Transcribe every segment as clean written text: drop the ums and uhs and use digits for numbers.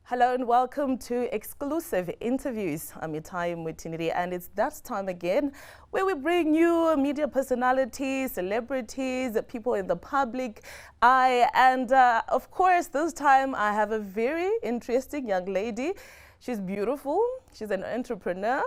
Hello and welcome to Exclusive Interviews. I'm Itai Mutinhiri, and it's that time again where we bring you media personalities, celebrities, people in the public eye. And of course, this time I have a very interesting young lady. She's beautiful, she's an entrepreneur,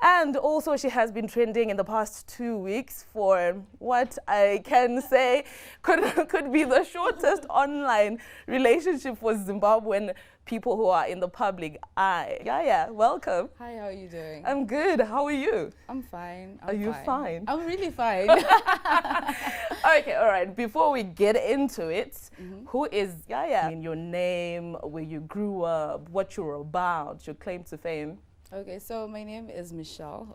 and also she has been trending in the past 2 weeks for what I can say could be the shortest online relationship for Zimbabwean people who are in the public eye. Yahya, welcome. Hi, how are you doing? I'm good. How are you? I'm fine. Are you fine? I'm really fine. Okay, all right. Before we get into it, who is Yahya? In your name, where you grew up, what you're about, your claim to fame. Okay, so my name is Michelle,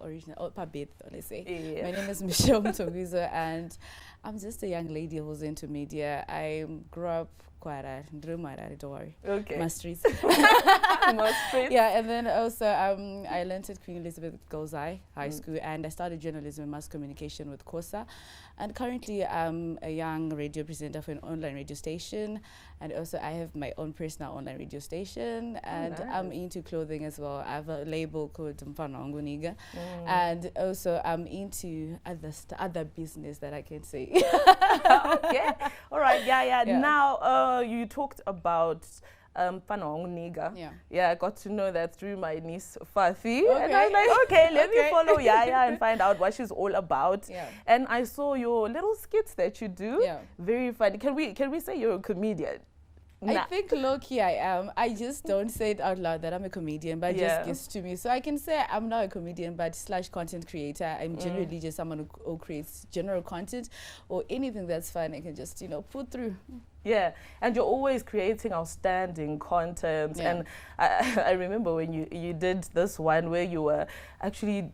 Pabit, honestly. Yeah. My name is Michelle Mtogizo, and I'm just a young lady who's into media. I grew up quite don't worry. Okay. My streets. My streets. Yeah, and then also I learned at Queen Elizabeth Girls High School, and I started journalism and mass communication with COSA. And currently I'm a young radio presenter for an online radio station, and also I have my own personal online radio station, and nice. I'm into clothing as well. I have a label called Mfananguniga, and also I'm into other business that I can say. Okay. All right. Yeah. Now, you talked about Niga. Yeah, I got to know that through my niece Fafi. Okay. And I was like, okay, let me follow Yahya and find out what she's all about. Yeah. And I saw your little skits that you do. Yeah. Very funny. Can we say you're a comedian? I think low-key I am. I just don't say it out loud that I'm a comedian, but it just gets to me. So I can say I'm not a comedian, but / content creator. I'm generally just someone who creates general content or anything that's fun. I can just, put through. Yeah, and you're always creating outstanding content. Yeah. And I remember when you did this one where you were actually,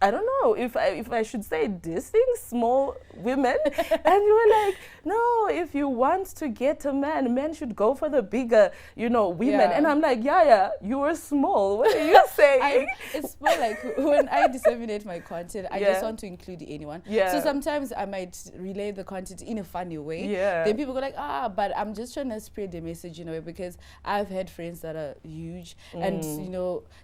I don't know if I should say dissing small women. And you were like, no, if you want to get a man, men should go for the bigger, women. Yeah. And I'm like, yeah, you were small. What are you saying? It's more like when I disseminate my content, I just want to include anyone. Yeah. So sometimes I might relay the content in a funny way. Yeah. Then people go like, but I'm just trying to spread the message in a way, because I've had friends that are huge and,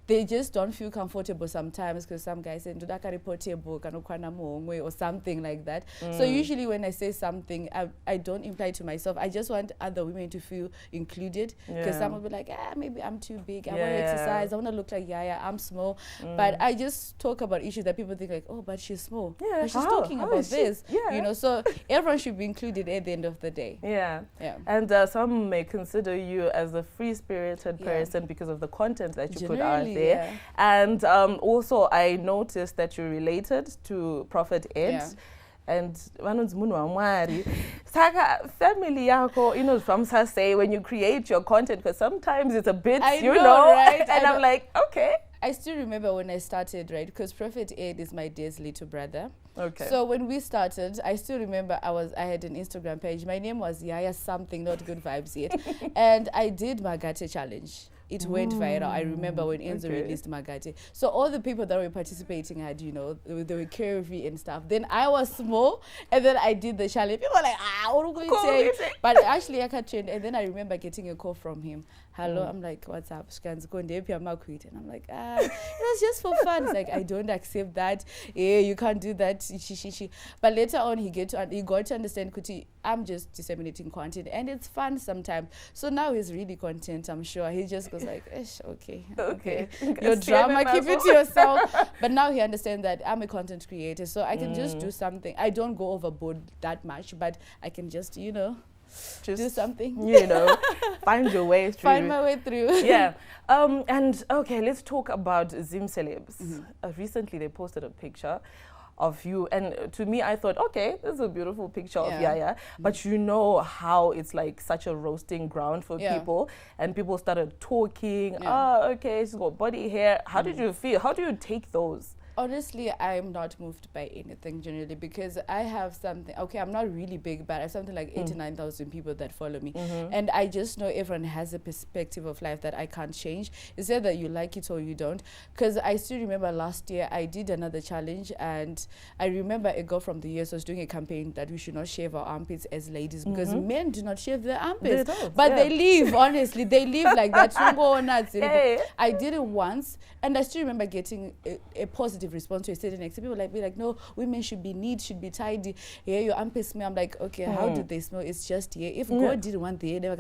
they just don't feel comfortable sometimes because some guys say, or something like that. So usually when I say something, I don't imply to myself. I just want other women to feel included, because some will be like, maybe I'm too big. I want to exercise. I want to look like Yahya. I'm small. But I just talk about issues that people think like, oh, but she's small. Yeah, but she's talking about this. Yeah. So everyone should be included at the end of the day. Yeah. And some may consider you as a free-spirited person because of the content that you put out there. Yeah. And also, I noticed that you're related to Prophet Ed. Yeah. And Saka family yako, from say when you create your content, because sometimes it's a bit, right? And I'm like, okay. I still remember when I started, right? Because Prophet Ed is my dad's little brother. Okay. So when we started, I still remember I had an Instagram page. My name was Yahya something, not Goodvibes yet. And I did Magate challenge. It went viral. I remember when Enzo released Magate. So all the people that were participating had, they were curvy and stuff. Then I was small, and then I did the challenge. People were like, what are we going to say? But actually, I got trained. And then I remember getting a call from him. Hello, I'm like, what's up? And I'm like, it was just for fun. It's like, I don't accept that. You can't do that. But later on, he got to understand, Kuti, I'm just disseminating content, and it's fun sometimes. So now he's really content, I'm sure. He just goes like, okay. Your drama, keep it to yourself. But now he understands that I'm a content creator, so I can just do something. I don't go overboard that much, but I can just, just do something. Find your way through. Find my way through. Yeah. And okay, let's talk about Zim Celebs. Recently, they posted a picture of you, and to me I thought, okay, this is a beautiful picture of Yahya, but you know how it's like such a roasting ground for people, and people started talking, okay, she's got body hair. How did you feel? How do you take those? Honestly, I'm not moved by anything generally because I have something. Okay, I'm not really big, but I have something like 89,000 people that follow me, and I just know everyone has a perspective of life that I can't change. It's either you like it or you don't. Because I still remember last year I did another challenge, and I remember a girl from the US was doing a campaign that we should not shave our armpits as ladies because men do not shave their armpits, but they live. Honestly, they live like that. Hey. I did it once, and I still remember getting a positive response to a certain extent. People be like, no, women should be neat, should be tidy. Yeah, your armpits smell. I'm like, okay, how do they smell? It's just here. If God didn't want the hair,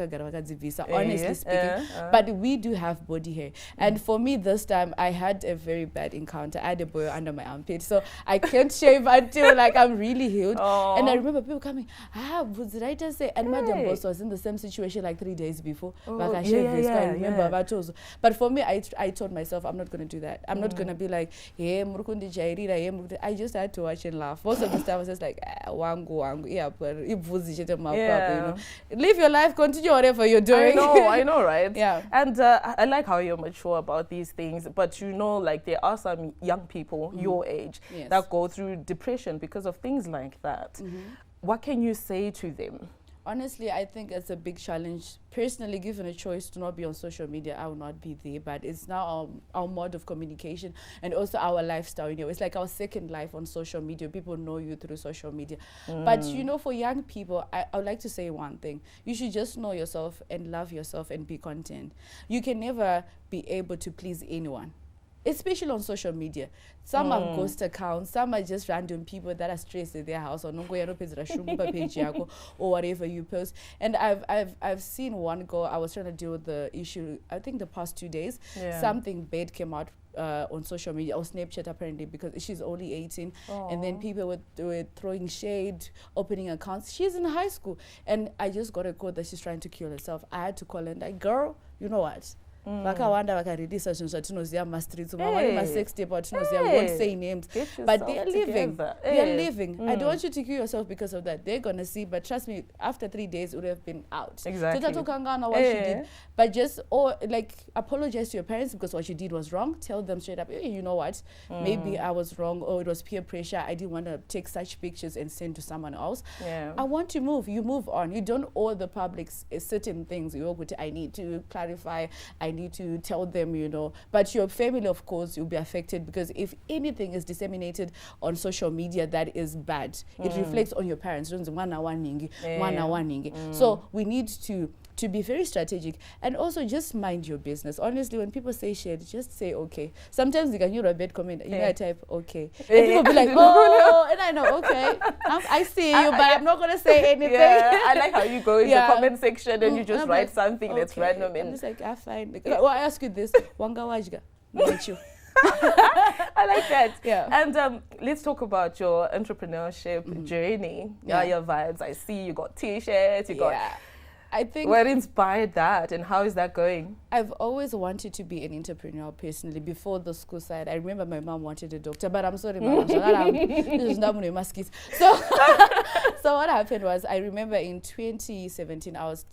visa, honestly speaking. But we do have body hair. And for me this time, I had a very bad encounter. I had a boil under my armpit. So I can't shave until like I'm really healed. And I remember people coming, what did I just say? And Madam Boss was in the same situation like 3 days before. Like I shaved this. I remember about those. But for me, I told myself, I'm not going to do that. I'm not going to be like, hey, I just had to watch and laugh. Most of the stuff was just like, wangu, yeah, but you know, live your life, continue whatever you're doing. I know, right? Yeah. And I like how you're mature about these things, but you know, like there are some young people your age that go through depression because of things like that. What can you say to them? Honestly, I think it's a big challenge. Personally, given a choice to not be on social media, I will not be there. But it's now our mode of communication and also our lifestyle. You know, it's like our second life on social media. People know you through social media. But, you know, for young people, I would like to say one thing. You should just know yourself and love yourself and be content. You can never be able to please anyone, especially on social media. Some are ghost accounts, some are just random people that are stressed at their house or or whatever you post. And I've seen one girl, I was trying to deal with the issue, I think the past 2 days, something bad came out on social media or Snapchat apparently because she's only 18 and then people were throwing shade, opening accounts. She's in high school and I just got a call that she's trying to kill herself. I had to call and like, girl, you know what? Vakawanda vakarelease zvinhu zvatinoziva mumastreets vamwe masex tape vatinoziva, we won't say names, but they're living. They're living. I don't want you to kill yourself because of that. They're gonna see, but trust me, after 3 days it would have been out. Exactly. What she did, but just apologize to your parents because what you did was wrong. Tell them straight up, hey, you know what? Maybe I was wrong, or it was peer pressure. I didn't want to take such pictures and send to someone else. I want to move. You move on. You don't owe the public certain things. I need to clarify. I need to tell them, you know, but your family, of course, will be affected because if anything is disseminated on social media that is bad, it reflects on your parents. So we need to be very strategic and also just mind your business. Honestly, when people say shit, just say okay. Sometimes you can hear a bad comment, you know, I type okay. And people be like, oh, and I know, okay, I see you, but I'm not going to say anything. Yeah, I like how you go in the comment section and you just write something that's random. I'm just like, fine. Well, I ask you this, Wanga Wajga, meet you. I like that. Yeah. And let's talk about your entrepreneurship journey. Your vibes. I see you got t-shirts, you got... I think what inspired that and how is that going? I've always wanted to be an entrepreneur personally before the school side. I remember my mom wanted a doctor, but I'm sorry, mom. So what happened was I remember in 2017 I was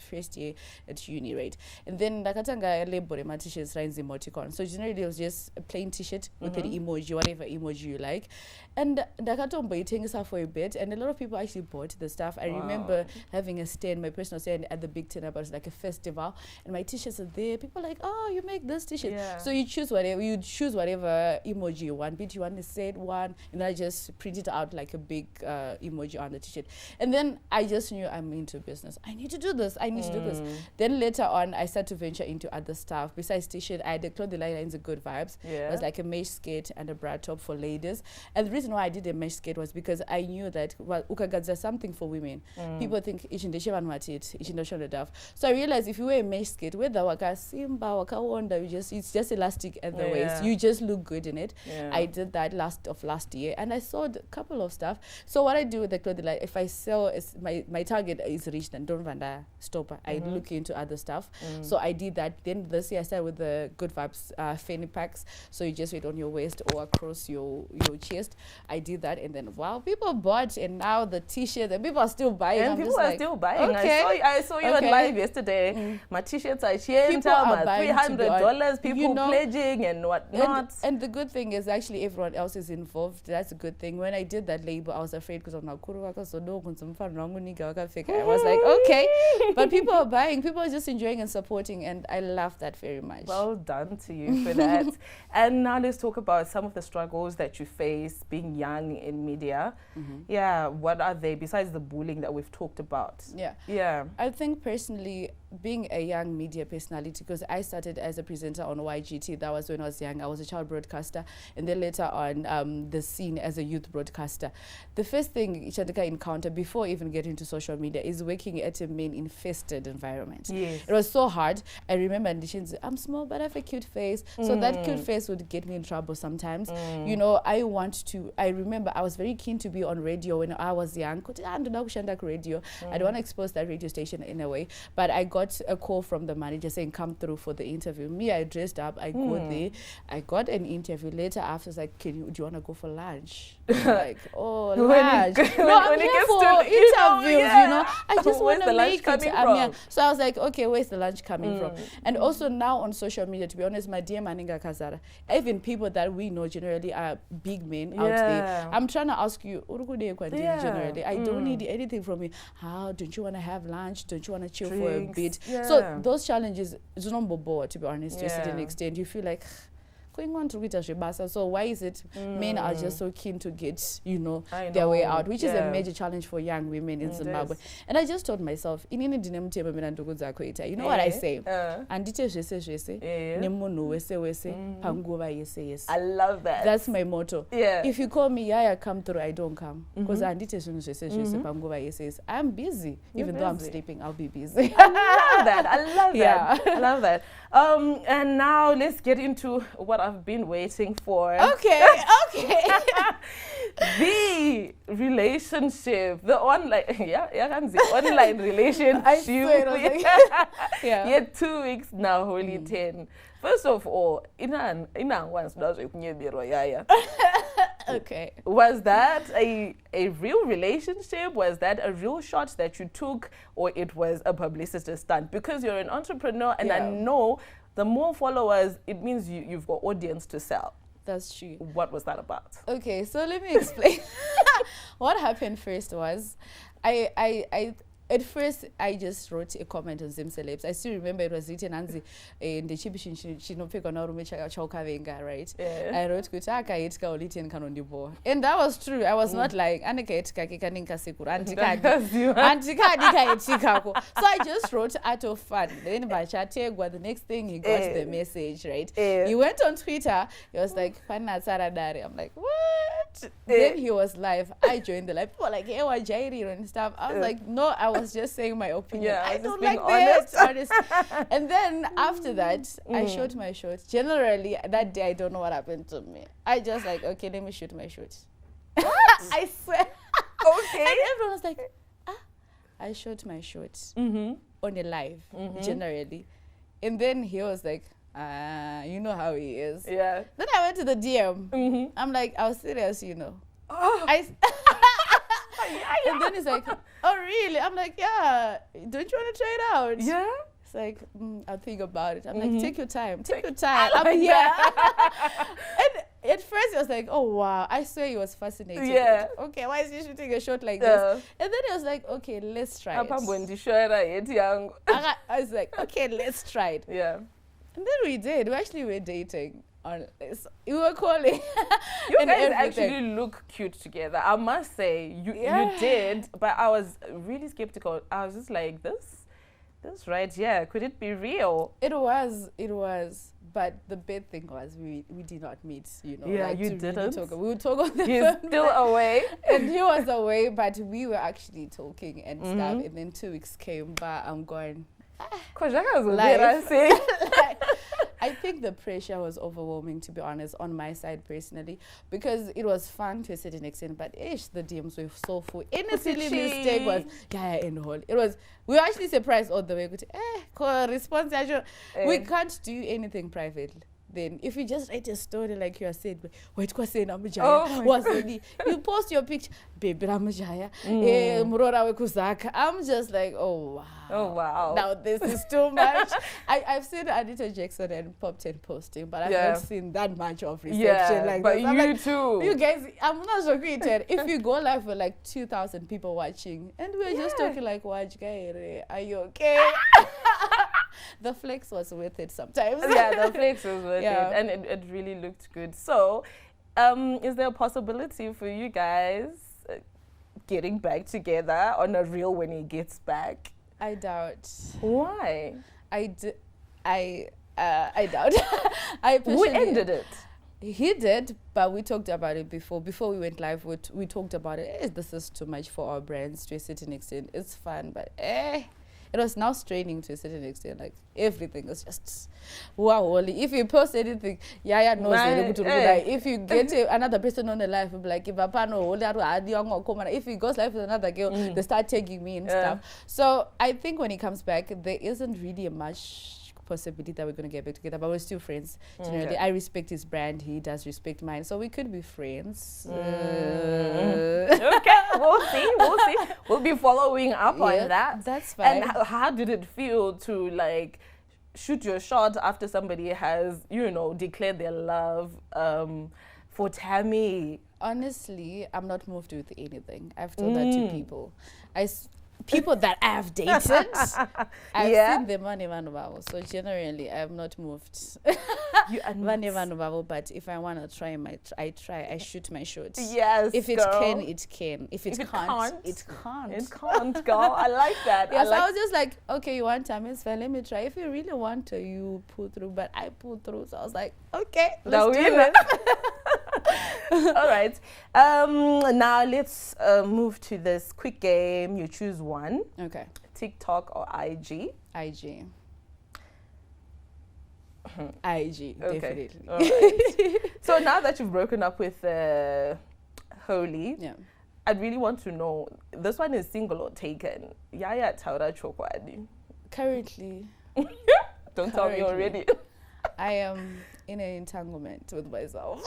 first year at uni, right? And then Nakatanga label my t-shirts lines emoticon. So generally it was just a plain t-shirt with an emoji, whatever emoji you like. And Nakatombo eating stuff for a bit, and a lot of people actually bought the stuff. I remember having a stand, my personal stand at the Big Ten, about like a festival, and my t-shirts are there. People are like, oh, you make this t-shirt. So you choose whatever emoji you want. But you want the said one, and I just print it out like a big emoji on the t-shirt. And then I just knew I'm into business. I need to do this. I need to do this. Then later on, I started to venture into other stuff. Besides t-shirt, I had the clothing line in Goodvibes. It was like a mesh skirt and a bra top for ladies. And the reason why I did a mesh skirt was because I knew that ukagadza something for women. People think so I realized if you wear a mesh skirt, whether waka simba waka wonder, it's just elastic at the waist. You just look good in it. I did that last year, and I sold a couple of stuff. So what I do with the clothing, like if I sell, my target is reached, and don't vanda stop. I look into other stuff. So I did that. Then this year I started with the Goodvibes fanny packs. So you just wear it on your waist or across your chest. I did that, and then wow, people bought, and now the t-shirt, and people are still buying. And people are still buying. Okay. I saw you on Okay. live yesterday. My t-shirts are People are my buying, to be $300, people you know, pledging and whatnot. And the good thing is actually everyone else is involved. That's a good thing. When I did that label, I was afraid because I'm like, I was like, okay. But people are buying, people are just enjoying and supporting, and I love that very much. Well done to you for that. And now let's talk about some of the struggles that you face being young in media. Yeah, what are they besides the bullying that we've talked about? Yeah. I think personally, being a young media personality, because I started as a presenter on YGT, that was when I was young. I was a child broadcaster, and then later on the scene as a youth broadcaster. The first thing Chandika encountered before even getting to social media is working at a male-infested environment. Yes. It was so hard. I remember I'm small, but I have a cute face. So that cute face would get me in trouble sometimes. You know, I remember I was very keen to be on radio when I was young. I don't want to expose that radio station in a way, but I got a call from the manager saying, come through for the interview. Me, I dressed up, I go there, I got an interview. Later after, I was like, do you want to go for lunch? Like, oh, lunch. No, I'm here for interviews, you know. I just want to make it. So I was like, okay, where's the lunch coming from? And also now on social media, to be honest, my dear Maninga Kazara, even people that we know generally are big men out there. I'm trying to ask you, generally, I don't need anything from you. How, don't you want to have lunch? Don't you want to chill for a bit? So those challenges, to be honest, to a certain extent, you feel like, so why is it men are just so keen to get, you know, their way out, which is a major challenge for young women in Zimbabwe. And I just told myself, you know what I say? I love that. That's my motto. If you call me Yahya, come through, I don't come. Because I'm busy. Even though I'm sleeping, I'll be busy. I love that. I love that. And now let's get into what I've been waiting for. Okay. The relationship, the online, online relationship. I swear, You had 2 weeks now, holy 10. First of all, okay. Was that a real relationship? Was that a real shot that you took, or it was a publicity stunt? Because you're an entrepreneur, and I know the more followers, it means you've got audience to sell. That's true. What was that about? Okay, so let me explain. What happened first was, at first, I just wrote a comment on Zim Celebs. I still remember it was written Anzi in the right? I wrote and that was true. I was not like so I just wrote out of fun. Then by the next thing he got the message, right? He went on Twitter, he was like, I'm like, what? Then he was live. I joined the live. People were like, hey, what Jairi and stuff. I was like, no, I was just saying my opinion. I don't like this. Honest. And then after that, I shot my shot. Generally, that day, I don't know what happened to me. I just like, okay, let me shoot my shot. I swear. Okay. And everyone was like, I shot my shot on a live, generally. And then he was like, you know how he is. Yeah. Then I went to the DM. I'm like, I was serious, you know. And then he's like, oh, really? I'm like, yeah. Don't you want to try it out? Yeah. It's like, I'll think about it. I'm like, take your time. Take your time. I'm here. And at first, he was like, oh, wow. I swear he was fascinated. Yeah. Okay, why is he shooting a shot like this? And then he was like, okay, let's try it. I was like, okay, let's try it. Yeah. And then we did. We actually were dating. We were calling. You guys actually look cute together. I must say, you did, but I was really skeptical. I was just like, this right? Yeah, could it be real? It was. But the bad thing was we did not meet, you know. Yeah, like you didn't. Really we would talk on the He's phone. still away. And he was away, but we were actually talking and stuff. And then 2 weeks came, but I'm going, I think the pressure was overwhelming, to be honest, on my side personally, because it was fun to a certain extent, but the DMs were so full. Any silly mistake was in whole. It was, we were actually surprised all the way. Response, we can't do anything privately. then if you just write a story like you are saying, wait, Oh you post your picture, baby Ramajaya, Murora Wekuzaka. I'm just like, oh wow. Oh wow. Now this is too much. I've seen Anita Jackson and Pop 10 posting, but I've not seen that much of reception like but this. you like, too. You guys, I'm not so creative. If you go live with like 2,000 people watching, and we're just talking like, watch guy, are you okay? The flex was worth it sometimes. Yeah, the flex was worth it, and it really looked good. So, is there a possibility for you guys getting back together on a reel when he gets back? I doubt. Why? I doubt. Who ended it? He did, but we talked about it before. Before we went live, we talked about it. This is too much for our brands to a certain extent. It's fun, but it was now straining to a certain extent. Like everything was just wow. Only if you post anything, Yahya knows it. Like, if you get another person on the live, be like, if he goes live with another girl, they start tagging me and stuff. So I think when he comes back, there isn't really much possibility that we're going to get back together, but we're still friends. Generally, I respect his brand, he does respect mine, so we could be friends. Okay, we'll see. We'll be following up on that. That's fine. And how did it feel to like shoot your shot after somebody has, declared their love for Tammy? Honestly, I'm not moved with anything. I've told that to people. People that I have dated, I've seen them on. So generally, I'm not moved. You are but if I want to try, I try. I shoot my shot. Yes, if it can, it can. If it can't, it can't. It can't, girl. I like that. Yes, I was just like, okay, you want time? It's fine. Let me try. If you really want to, you pull through. But I pulled through, so I was like, okay, let's do it. All right. Now let's move to this quick game. You choose one. Okay. TikTok or IG? IG. IG, okay. definitely. All right. So now that you've broken up with Holy, I'd really want to know, this one is single or taken? Yahya Taura Chokwadi. Currently. Don't tell me already. I am in an entanglement with myself.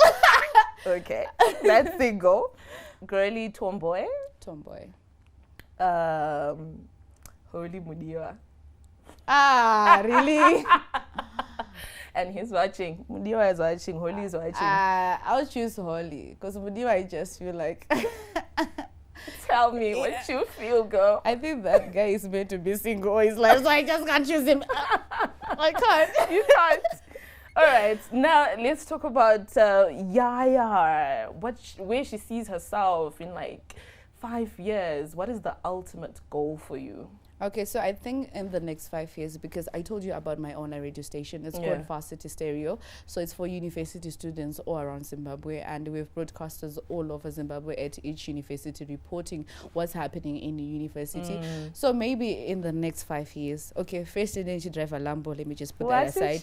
Okay, that's single. Girly tomboy. Tomboy. Holy Mudiwa. Ah, really? And he's watching. Mudiwa is watching. Holy is watching. I'll choose Holy because Mudiwa, I just feel like. Tell me what you feel, girl. I think that guy is meant to be single all his life, so I just can't choose him. I can't. You can't. All right, now let's talk about Yahya. Where she sees herself in like 5 years. What is the ultimate goal for you? Okay, so I think in the next 5 years, because I told you about my online radio station, it's called Varsity Stereo. So it's for university students all around Zimbabwe, and we have broadcasters all over Zimbabwe at each university reporting what's happening in the university. So maybe in the next 5 years, okay, first then she drive a Lambo, let me just put that aside.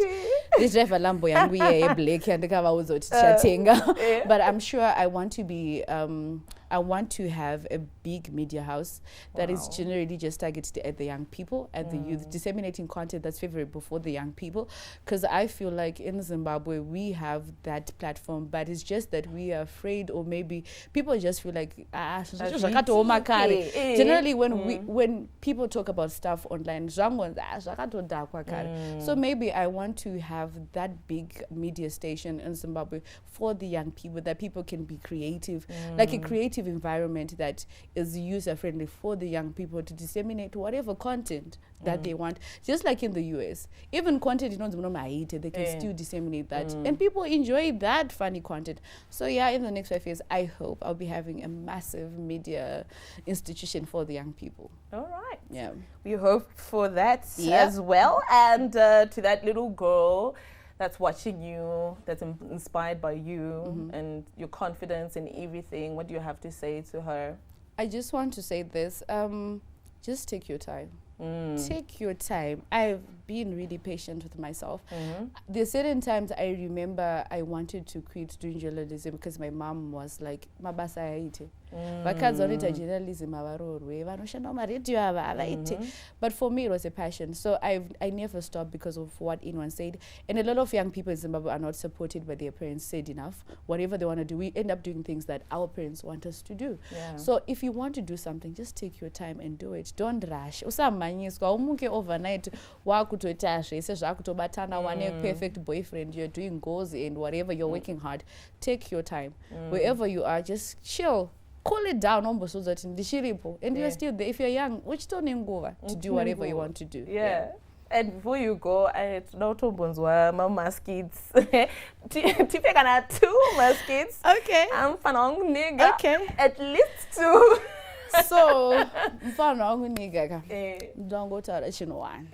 This drive a Lambo and we are black and the cover was chatting. But I'm sure I want to be I want to have a big media house that is generally just targeted at the young people, at the youth, disseminating content that's favorable for the young people. Because I feel like in Zimbabwe, we have that platform, but it's just that we are afraid, or maybe people just feel like, generally when people talk about stuff online, so maybe I want to have that big media station in Zimbabwe for the young people, that people can be creative, like a creative environment that is user-friendly for the young people to disseminate whatever content that they want. Just like in the US, even content they can still disseminate that, and people enjoy that funny content. So yeah, in the next 5 years, I hope I'll be having a massive media institution for the young people. All right. Yeah. We hope for that as well. And to that little girl that's watching you, that's inspired by you and your confidence in everything, what do you have to say to her? I just want to say this, just take your time. Take your time. I've been really patient with myself. There's certain times I remember I wanted to quit doing journalism because my mom was like, "Mabasa yaite." vakadzi vanoita journalism havarorwe vanoshanda maradio ava havaiti. But for me it was a passion, so I never stopped because of what anyone said. And a lot of young people in Zimbabwe are not supported by their parents said enough. Whatever they want to do, we end up doing things that our parents want us to do. So if you want to do something, just take your time and do it. Don't rush. Usamanyiswa umuke overnight wakutoita zvese zvakutobatana wane perfect boyfriend, you're doing goals and whatever, you're working hard. Take your time. Wherever you are, just chill. Cool it down, and you're still there. If you're young, to do whatever you want to do. And before you go, I know Tombonzwa, my muskets. Tipe kana 2 muskets. Okay. I'm fanong nigga. Okay. At least 2. So, fanong nigga. Don't go to a one.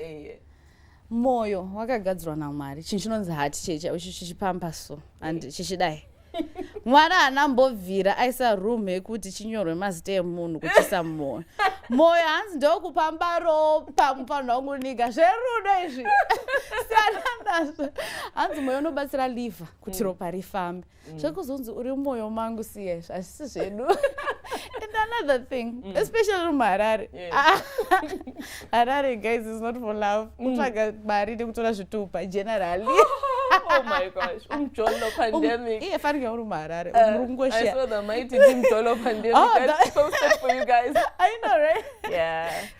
Moyo, wakagadzirwa naMwari. Chinhu chinonzi heart checha, uchichipamba so and chichidai. Mwana anambobvira aisa room yekuti chinyorwe mazita emunhu kuchisa moyo. Moyo hanzi ndokupamba ropa mufanhonguniga zverudo izvi. Siyanazvo. Hanzi moyo unobatsira liver kuti ropa rifambe. Zvekuzonzi uri moyo mangu siye zvasisi zvedu. And another thing, especially Harare. Harare, guys, is not for love. Kutsvaga mari nekutora zvitupa generally. Oh my gosh, Jolo pandemic. I saw the mighty Jolo pandemic. I posted for you guys. I know, right?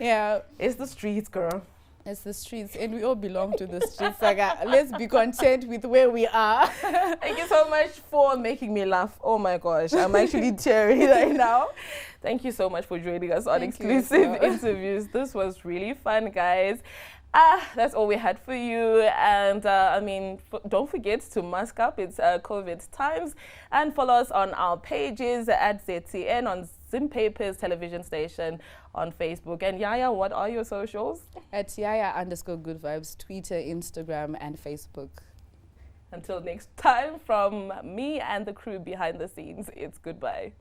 Yeah. It's the streets, girl. It's the streets, and we all belong to the streets. Let's be content with where we are. Thank you so much for making me laugh. Oh my gosh, I'm actually teary right now. Thank you so much for joining us on exclusive interviews. This was really fun, guys. That's all we had for you. And don't forget to mask up. It's COVID times. And follow us on our pages at ZTN on Zim Papers television station on Facebook. And Yahya, what are your socials? At Yahya_Goodvibes, Twitter, Instagram, and Facebook. Until next time, from me and the crew behind the scenes, it's goodbye.